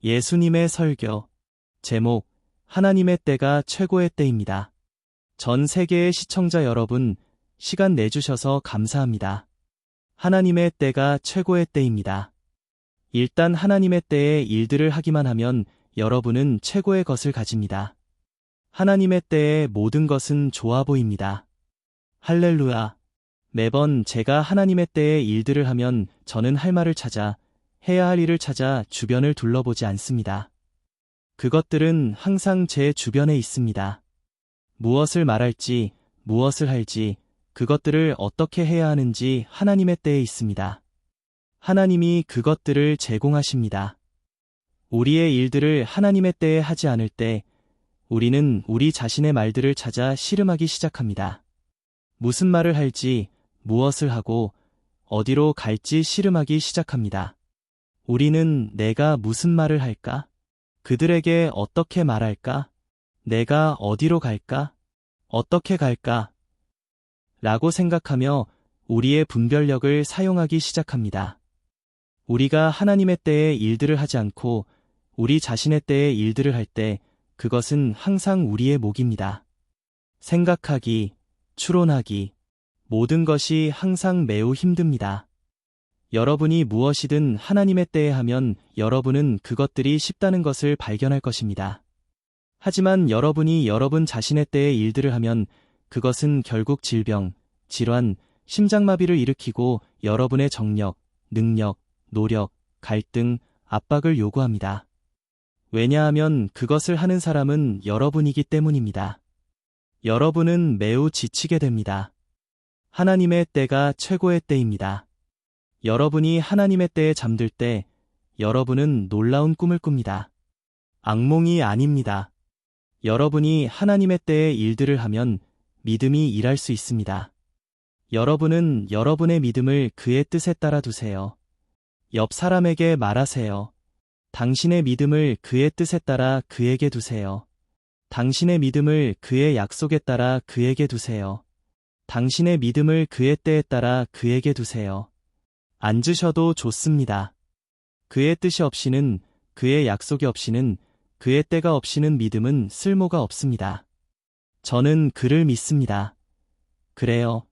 예수님의 설교. 제목, 하나님의 때가 최고의 때입니다. 전 세계의 시청자 여러분, 시간 내주셔서 감사합니다. 하나님의 때가 최고의 때입니다. 일단 하나님의 때에 일들을 하기만 하면 여러분은 최고의 것을 가집니다. 하나님의 때에 모든 것은 좋아 보입니다. 할렐루야. 매번 제가 하나님의 때에 일들을 하면 저는 할 말을 찾아, 해야 할 일을 찾아 주변을 둘러보지 않습니다. 그것들은 항상 제 주변에 있습니다. 무엇을 말할지, 무엇을 할지, 그것들을 어떻게 해야 하는지 하나님의 때에 있습니다. 하나님이 그것들을 제공하십니다. 우리의 일들을 하나님의 때에 하지 않을 때, 우리는 우리 자신의 말들을 찾아 씨름하기 시작합니다. 무슨 말을 할지, 무엇을 하고, 어디로 갈지 씨름하기 시작합니다. 우리는 내가 무슨 말을 할까? 그들에게 어떻게 말할까? 내가 어디로 갈까? 어떻게 갈까? 라고 생각하며 우리의 분별력을 사용하기 시작합니다. 우리가 하나님의 때에 일들을 하지 않고 우리 자신의 때에 일들을 할 때 그것은 항상 우리의 몫입니다. 생각하기, 추론하기, 모든 것이 항상 매우 힘듭니다. 여러분이 무엇이든 하나님의 때에 하면 여러분은 그것들이 쉽다는 것을 발견할 것입니다. 하지만 여러분이 여러분 자신의 때에 일들을 하면 그것은 결국 질병, 질환, 심장마비를 일으키고 여러분의 정력, 능력, 노력, 갈등, 압박을 요구합니다. 왜냐하면 그것을 하는 사람은 여러분이기 때문입니다. 여러분은 매우 지치게 됩니다. 하나님의 때가 최고의 때입니다. 여러분이 하나님의 때에 잠들 때 여러분은 놀라운 꿈을 꿉니다. 악몽이 아닙니다. 여러분이 하나님의 때에 일들을 하면 믿음이 일할 수 있습니다. 여러분은 여러분의 믿음을 그의 뜻에 따라 두세요. 옆 사람에게 말하세요. 당신의 믿음을 그의 뜻에 따라 그에게 두세요. 당신의 믿음을 그의 약속에 따라 그에게 두세요. 당신의 믿음을 그의 때에 따라 그에게 두세요. 앉으셔도 좋습니다. 그의 뜻이 없이는, 그의 약속이 없이는, 그의 때가 없이는 믿음은 쓸모가 없습니다. 저는 그를 믿습니다. 그래요.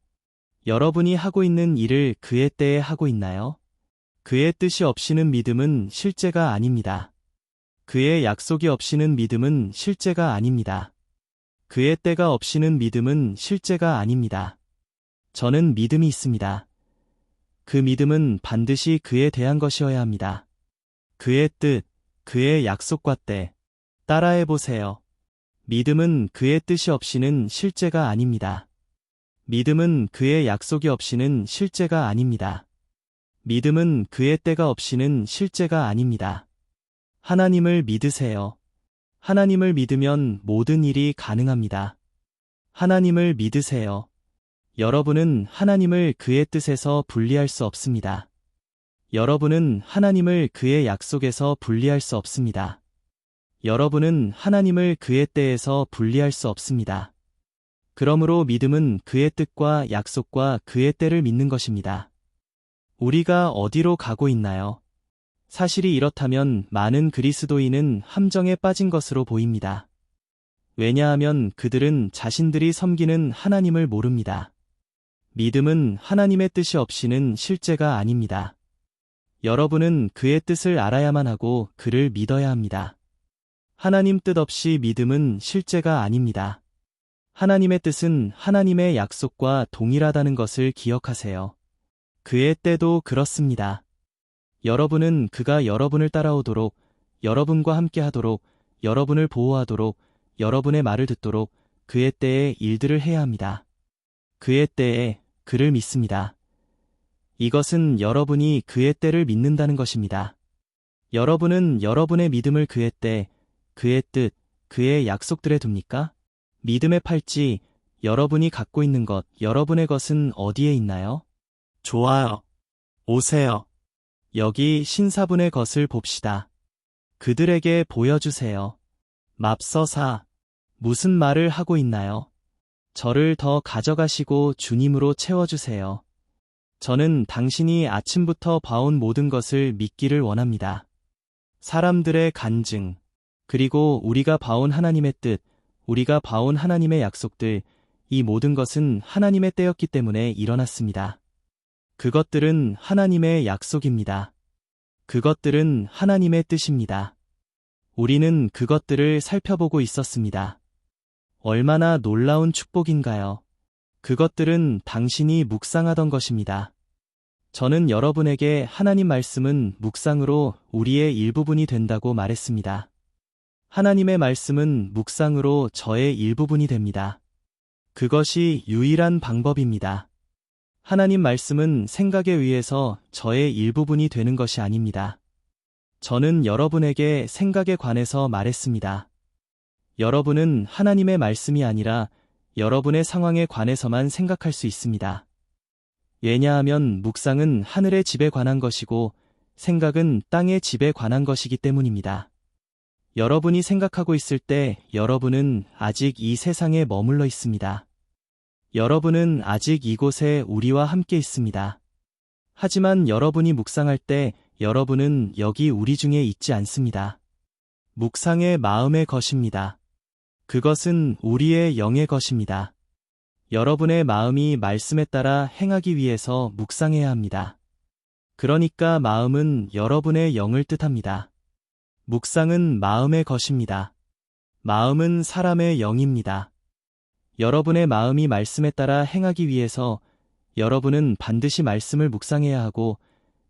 여러분이 하고 있는 일을 그의 때에 하고 있나요? 그의 뜻이 없이는 믿음은 실제가 아닙니다. 그의 약속이 없이는 믿음은 실제가 아닙니다. 그의 때가 없이는 믿음은 실제가 아닙니다. 저는 믿음이 있습니다. 그 믿음은 반드시 그에 대한 것이어야 합니다. 그의 뜻, 그의 약속과 때. 따라해보세요. 믿음은 그의 뜻이 없이는 실제가 아닙니다. 믿음은 그의 약속이 없이는 실제가 아닙니다. 믿음은 그의 때가 없이는 실제가 아닙니다. 하나님을 믿으세요. 하나님을 믿으면 모든 일이 가능합니다. 하나님을 믿으세요. 여러분은 하나님을 그의 뜻에서 분리할 수 없습니다. 여러분은 하나님을 그의 약속에서 분리할 수 없습니다. 여러분은 하나님을 그의 때에서 분리할 수 없습니다. 그러므로 믿음은 그의 뜻과 약속과 그의 때를 믿는 것입니다. 우리가 어디로 가고 있나요? 사실이 이렇다면 많은 그리스도인은 함정에 빠진 것으로 보입니다. 왜냐하면 그들은 자신들이 섬기는 하나님을 모릅니다. 믿음은 하나님의 뜻이 없이는 실제가 아닙니다. 여러분은 그의 뜻을 알아야만 하고 그를 믿어야 합니다. 하나님 뜻 없이 믿음은 실제가 아닙니다. 하나님의 뜻은 하나님의 약속과 동일하다는 것을 기억하세요. 그의 때도 그렇습니다. 여러분은 그가 여러분을 따라오도록, 여러분과 함께 하도록, 여러분을 보호하도록, 여러분의 말을 듣도록 그의 때에 일들을 해야 합니다. 그의 때에 그를 믿습니다. 이것은 여러분이 그의 때를 믿는다는 것입니다. 여러분은 여러분의 믿음을 그의 때, 그의 뜻, 그의 약속들에 둡니까? 믿음의 팔찌, 여러분이 갖고 있는 것, 여러분의 것은 어디에 있나요? 좋아요. 오세요. 여기 신사분의 것을 봅시다. 그들에게 보여주세요. 맙서사, 무슨 말을 하고 있나요? 저를 더 가져가시고 주님으로 채워주세요. 저는 당신이 아침부터 봐온 모든 것을 믿기를 원합니다. 사람들의 간증, 그리고 우리가 봐온 하나님의 뜻, 우리가 봐온 하나님의 약속들, 이 모든 것은 하나님의 때였기 때문에 일어났습니다. 그것들은 하나님의 약속입니다. 그것들은 하나님의 뜻입니다. 우리는 그것들을 살펴보고 있었습니다. 얼마나 놀라운 축복인가요? 그것들은 당신이 묵상하던 것입니다. 저는 여러분에게 하나님 말씀은 묵상으로 우리의 일부분이 된다고 말했습니다. 하나님의 말씀은 묵상으로 저의 일부분이 됩니다. 그것이 유일한 방법입니다. 하나님 말씀은 생각에 의해서 저의 일부분이 되는 것이 아닙니다. 저는 여러분에게 생각에 관해서 말했습니다. 여러분은 하나님의 말씀이 아니라 여러분의 상황에 관해서만 생각할 수 있습니다. 왜냐하면 묵상은 하늘의 집에 관한 것이고 생각은 땅의 집에 관한 것이기 때문입니다. 여러분이 생각하고 있을 때 여러분은 아직 이 세상에 머물러 있습니다. 여러분은 아직 이곳에 우리와 함께 있습니다. 하지만 여러분이 묵상할 때 여러분은 여기 우리 중에 있지 않습니다. 묵상의 마음의 것입니다. 그것은 우리의 영의 것입니다. 여러분의 마음이 말씀에 따라 행하기 위해서 묵상해야 합니다. 그러니까 마음은 여러분의 영을 뜻합니다. 묵상은 마음의 것입니다. 마음은 사람의 영입니다. 여러분의 마음이 말씀에 따라 행하기 위해서 여러분은 반드시 말씀을 묵상해야 하고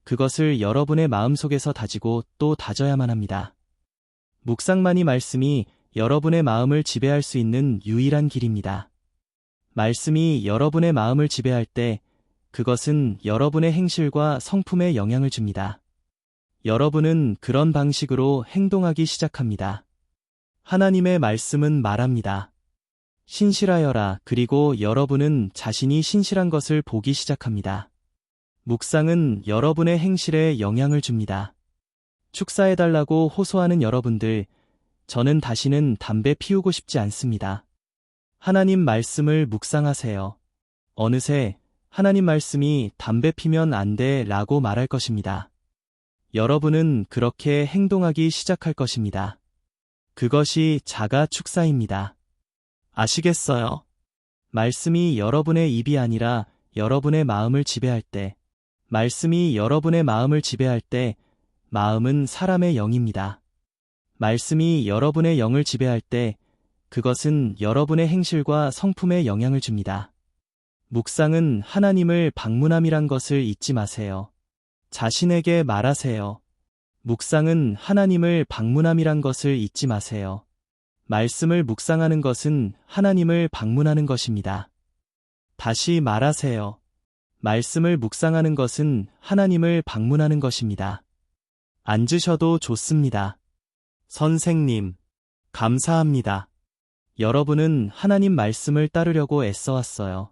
그것을 여러분의 마음속에서 다지고 또 다져야만 합니다. 묵상만이 말씀이 여러분의 마음을 지배할 수 있는 유일한 길입니다. 말씀이 여러분의 마음을 지배할 때 그것은 여러분의 행실과 성품에 영향을 줍니다. 여러분은 그런 방식으로 행동하기 시작합니다. 하나님의 말씀은 말합니다. 신실하여라. 그리고 여러분은 자신이 신실한 것을 보기 시작합니다. 묵상은 여러분의 행실에 영향을 줍니다. 축사해달라고 호소하는 여러분들, 저는 다시는 담배 피우고 싶지 않습니다. 하나님 말씀을 묵상하세요. 어느새 하나님 말씀이 담배 피면 안 돼 라고 말할 것입니다. 여러분은 그렇게 행동하기 시작할 것입니다. 그것이 자가 축사입니다. 아시겠어요? 말씀이 여러분의 입이 아니라 여러분의 마음을 지배할 때, 말씀이 여러분의 마음을 지배할 때, 마음은 사람의 영입니다. 말씀이 여러분의 영을 지배할 때, 그것은 여러분의 행실과 성품에 영향을 줍니다. 묵상은 하나님을 방문함이란 것을 잊지 마세요. 자신에게 말하세요. 묵상은 하나님을 방문함이란 것을 잊지 마세요. 말씀을 묵상하는 것은 하나님을 방문하는 것입니다. 다시 말하세요. 말씀을 묵상하는 것은 하나님을 방문하는 것입니다. 앉으셔도 좋습니다. 선생님, 감사합니다. 여러분은 하나님 말씀을 따르려고 애써왔어요.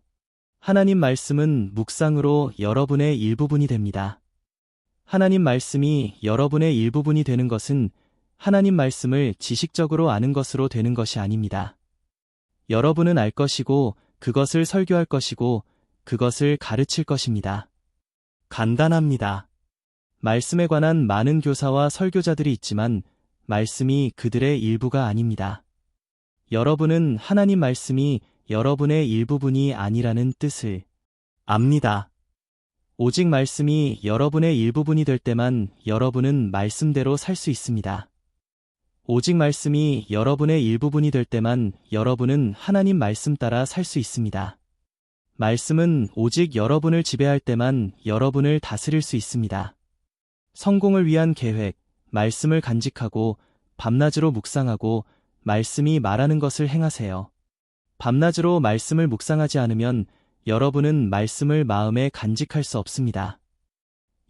하나님 말씀은 묵상으로 여러분의 일부분이 됩니다. 하나님 말씀이 여러분의 일부분이 되는 것은 하나님 말씀을 지식적으로 아는 것으로 되는 것이 아닙니다. 여러분은 알 것이고 그것을 설교할 것이고 그것을 가르칠 것입니다. 간단합니다. 말씀에 관한 많은 교사와 설교자들이 있지만 말씀이 그들의 일부가 아닙니다. 여러분은 하나님 말씀이 여러분의 일부분이 아니라는 뜻을 압니다. 오직 말씀이 여러분의 일부분이 될 때만 여러분은 말씀대로 살 수 있습니다. 오직 말씀이 여러분의 일부분이 될 때만 여러분은 하나님 말씀 따라 살 수 있습니다. 말씀은 오직 여러분을 지배할 때만 여러분을 다스릴 수 있습니다. 성공을 위한 계획, 말씀을 간직하고 밤낮으로 묵상하고 말씀이 말하는 것을 행하세요. 밤낮으로 말씀을 묵상하지 않으면 여러분은 말씀을 마음에 간직할 수 없습니다.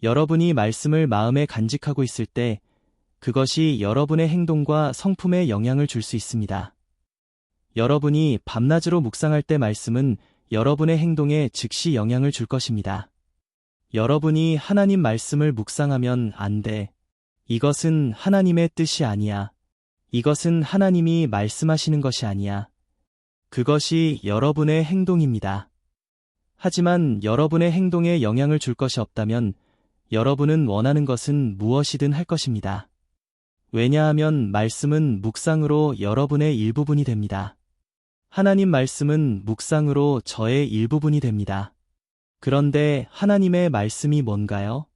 여러분이 말씀을 마음에 간직하고 있을 때 그것이 여러분의 행동과 성품에 영향을 줄 수 있습니다. 여러분이 밤낮으로 묵상할 때 말씀은 여러분의 행동에 즉시 영향을 줄 것입니다. 여러분이 하나님 말씀을 묵상하면 안 돼. 이것은 하나님의 뜻이 아니야. 이것은 하나님이 말씀하시는 것이 아니야. 그것이 여러분의 행동입니다. 하지만 여러분의 행동에 영향을 줄 것이 없다면 여러분은 원하는 것은 무엇이든 할 것입니다. 왜냐하면 말씀은 묵상으로 여러분의 일부분이 됩니다. 하나님 말씀은 묵상으로 저의 일부분이 됩니다. 그런데 하나님의 말씀이 뭔가요?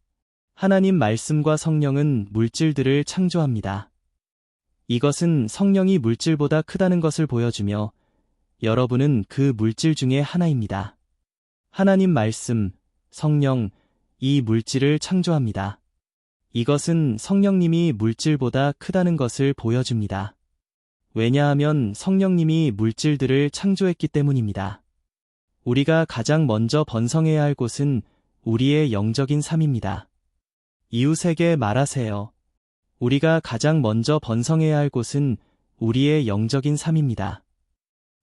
하나님 말씀과 성령은 물질들을 창조합니다. 이것은 성령이 물질보다 크다는 것을 보여주며 여러분은 그 물질 중에 하나입니다. 하나님 말씀, 성령, 이 물질을 창조합니다. 이것은 성령님이 물질보다 크다는 것을 보여줍니다. 왜냐하면 성령님이 물질들을 창조했기 때문입니다. 우리가 가장 먼저 번성해야 할 곳은 우리의 영적인 삶입니다. 이웃에게 말하세요. 우리가 가장 먼저 번성해야 할 곳은 우리의 영적인 삶입니다.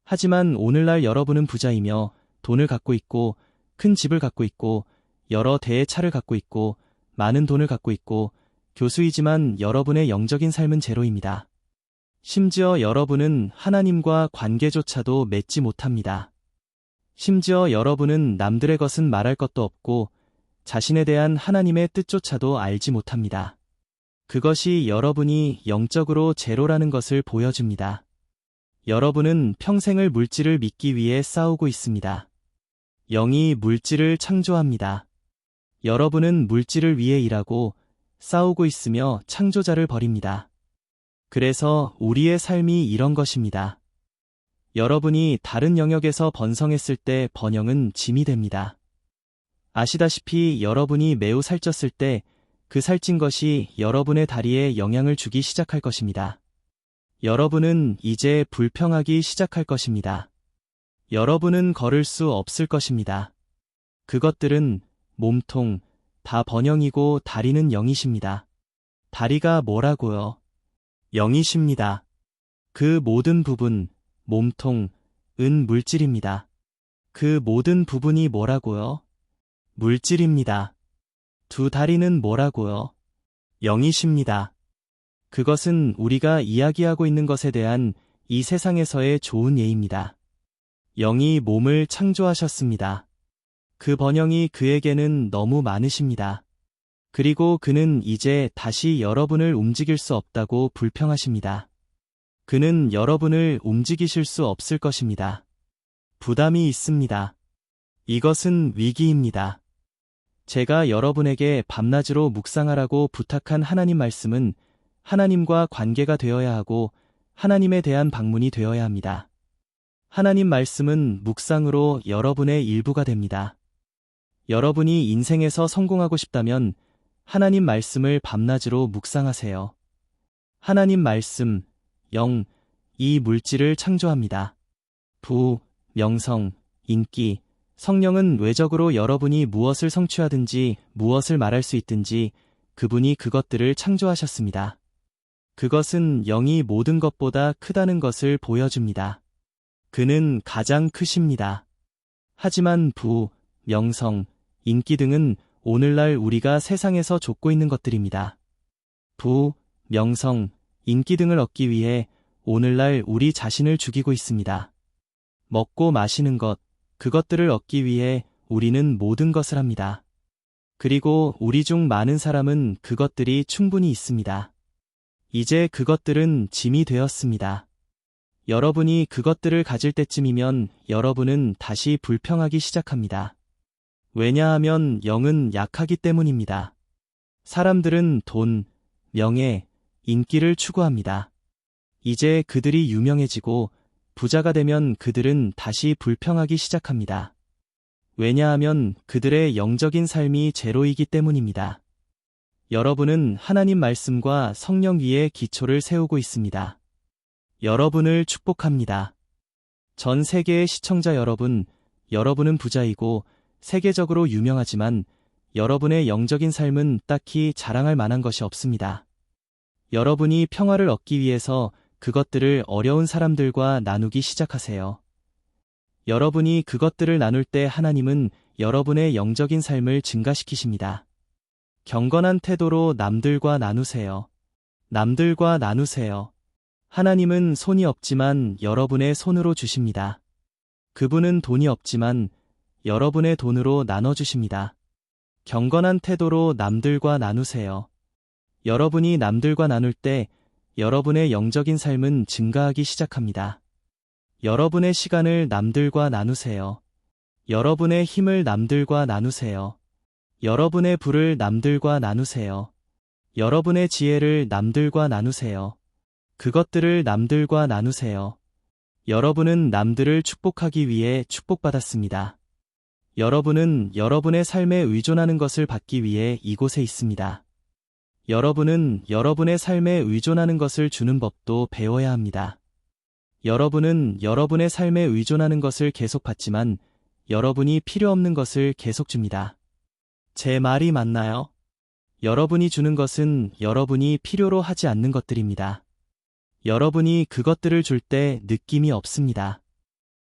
하지만 오늘날 여러분은 부자이며 돈을 갖고 있고 큰 집을 갖고 있고 여러 대의 차를 갖고 있고 많은 돈을 갖고 있고 교수이지만 여러분의 영적인 삶은 제로입니다. 심지어 여러분은 하나님과 관계조차도 맺지 못합니다. 심지어 여러분은 남들의 것은 말할 것도 없고 자신에 대한 하나님의 뜻조차도 알지 못합니다. 그것이 여러분이 영적으로 제로라는 것을 보여줍니다. 여러분은 평생을 물질을 믿기 위해 싸우고 있습니다. 영이 물질을 창조합니다. 여러분은 물질을 위해 일하고 싸우고 있으며 창조자를 버립니다. 그래서 우리의 삶이 이런 것입니다. 여러분이 다른 영역에서 번성했을 때 번영은 짐이 됩니다. 아시다시피 여러분이 매우 살쪘을 때 그 살찐 것이 여러분의 다리에 영향을 주기 시작할 것입니다. 여러분은 이제 불평하기 시작할 것입니다. 여러분은 걸을 수 없을 것입니다. 그것들은 몸통, 다 번영이고 다리는 영이십니다. 다리가 뭐라고요? 영이십니다. 그 모든 부분, 몸통, 은 물질입니다. 그 모든 부분이 뭐라고요? 물질입니다. 두 다리는 뭐라고요? 영이십니다. 그것은 우리가 이야기하고 있는 것에 대한 이 세상에서의 좋은 예입니다. 영이 몸을 창조하셨습니다. 그 번영이 그에게는 너무 많으십니다. 그리고 그는 이제 다시 여러분을 움직일 수 없다고 불평하십니다. 그는 여러분을 움직이실 수 없을 것입니다. 부담이 있습니다. 이것은 위기입니다. 제가 여러분에게 밤낮으로 묵상하라고 부탁한 하나님 말씀은 하나님과 관계가 되어야 하고 하나님에 대한 방문이 되어야 합니다. 하나님 말씀은 묵상으로 여러분의 일부가 됩니다. 여러분이 인생에서 성공하고 싶다면 하나님 말씀을 밤낮으로 묵상하세요. 하나님 말씀, 영, 이 물질을 창조합니다. 부, 명성, 인기, 성령은 외적으로 여러분이 무엇을 성취하든지 무엇을 말할 수 있든지 그분이 그것들을 창조하셨습니다. 그것은 영이 모든 것보다 크다는 것을 보여줍니다. 그는 가장 크십니다. 하지만 부, 명성, 인기 등은 오늘날 우리가 세상에서 좇고 있는 것들입니다. 부, 명성, 인기 등을 얻기 위해 오늘날 우리 자신을 죽이고 있습니다. 먹고 마시는 것, 그것들을 얻기 위해 우리는 모든 것을 합니다. 그리고 우리 중 많은 사람은 그것들이 충분히 있습니다. 이제 그것들은 짐이 되었습니다. 여러분이 그것들을 가질 때쯤이면 여러분은 다시 불평하기 시작합니다. 왜냐하면 영은 약하기 때문입니다. 사람들은 돈, 명예, 인기를 추구합니다. 이제 그들이 유명해지고 부자가 되면 그들은 다시 불평하기 시작합니다. 왜냐하면 그들의 영적인 삶이 제로이기 때문입니다. 여러분은 하나님 말씀과 성령 위에 기초를 세우고 있습니다. 여러분을 축복합니다. 전 세계의 시청자 여러분, 여러분은 부자이고 세계적으로 유명하지만 여러분의 영적인 삶은 딱히 자랑할 만한 것이 없습니다. 여러분이 평화를 얻기 위해서 그것들을 어려운 사람들과 나누기 시작하세요. 여러분이 그것들을 나눌 때 하나님은 여러분의 영적인 삶을 증가시키십니다. 경건한 태도로 남들과 나누세요. 남들과 나누세요. 하나님은 손이 없지만 여러분의 손으로 주십니다. 그분은 돈이 없지만 여러분의 돈으로 나눠주십니다. 경건한 태도로 남들과 나누세요. 여러분이 남들과 나눌 때 여러분의 영적인 삶은 증가하기 시작합니다. 여러분의 시간을 남들과 나누세요. 여러분의 힘을 남들과 나누세요. 여러분의 부를 남들과 나누세요. 여러분의 지혜를 남들과 나누세요. 그것들을 남들과 나누세요. 여러분은 남들을 축복하기 위해 축복받았습니다. 여러분은 여러분의 삶에 의존하는 것을 받기 위해 이곳에 있습니다. 여러분은 여러분의 삶에 의존하는 것을 주는 법도 배워야 합니다. 여러분은 여러분의 삶에 의존하는 것을 계속 받지만 여러분이 필요 없는 것을 계속 줍니다. 제 말이 맞나요? 여러분이 주는 것은 여러분이 필요로 하지 않는 것들입니다. 여러분이 그것들을 줄 때 느낌이 없습니다.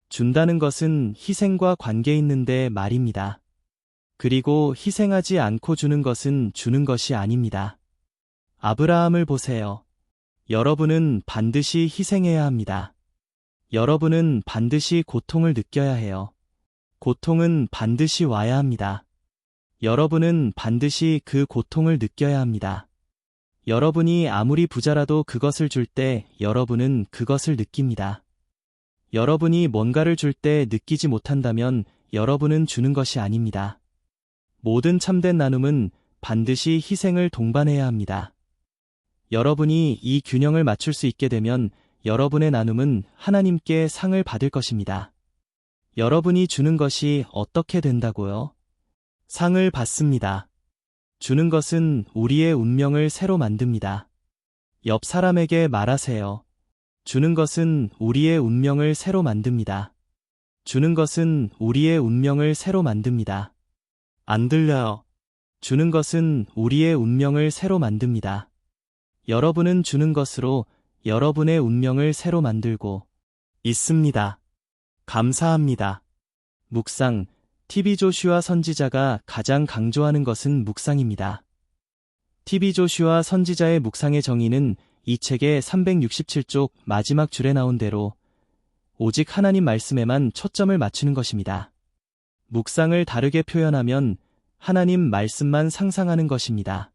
준다는 것은 희생과 관계 있는데 말입니다. 그리고 희생하지 않고 주는 것은 주는 것이 아닙니다. 아브라함을 보세요. 여러분은 반드시 희생해야 합니다. 여러분은 반드시 고통을 느껴야 해요. 고통은 반드시 와야 합니다. 여러분은 반드시 그 고통을 느껴야 합니다. 여러분이 아무리 부자라도 그것을 줄 때 여러분은 그것을 느낍니다. 여러분이 뭔가를 줄 때 느끼지 못한다면 여러분은 주는 것이 아닙니다. 모든 참된 나눔은 반드시 희생을 동반해야 합니다. 여러분이 이 균형을 맞출 수 있게 되면 여러분의 나눔은 하나님께 상을 받을 것입니다. 여러분이 주는 것이 어떻게 된다고요? 상을 받습니다. 주는 것은 우리의 운명을 새로 만듭니다. 옆 사람에게 말하세요. 주는 것은 우리의 운명을 새로 만듭니다. 주는 것은 우리의 운명을 새로 만듭니다. 안 들려요. 주는 것은 우리의 운명을 새로 만듭니다. 여러분은 주는 것으로 여러분의 운명을 새로 만들고 있습니다. 감사합니다. 묵상, TV 조슈아 선지자가 가장 강조하는 것은 묵상입니다. TV 조슈아 선지자의 묵상의 정의는 이 책의 367쪽 마지막 줄에 나온 대로 오직 하나님 말씀에만 초점을 맞추는 것입니다. 묵상을 다르게 표현하면 하나님 말씀만 상상하는 것입니다.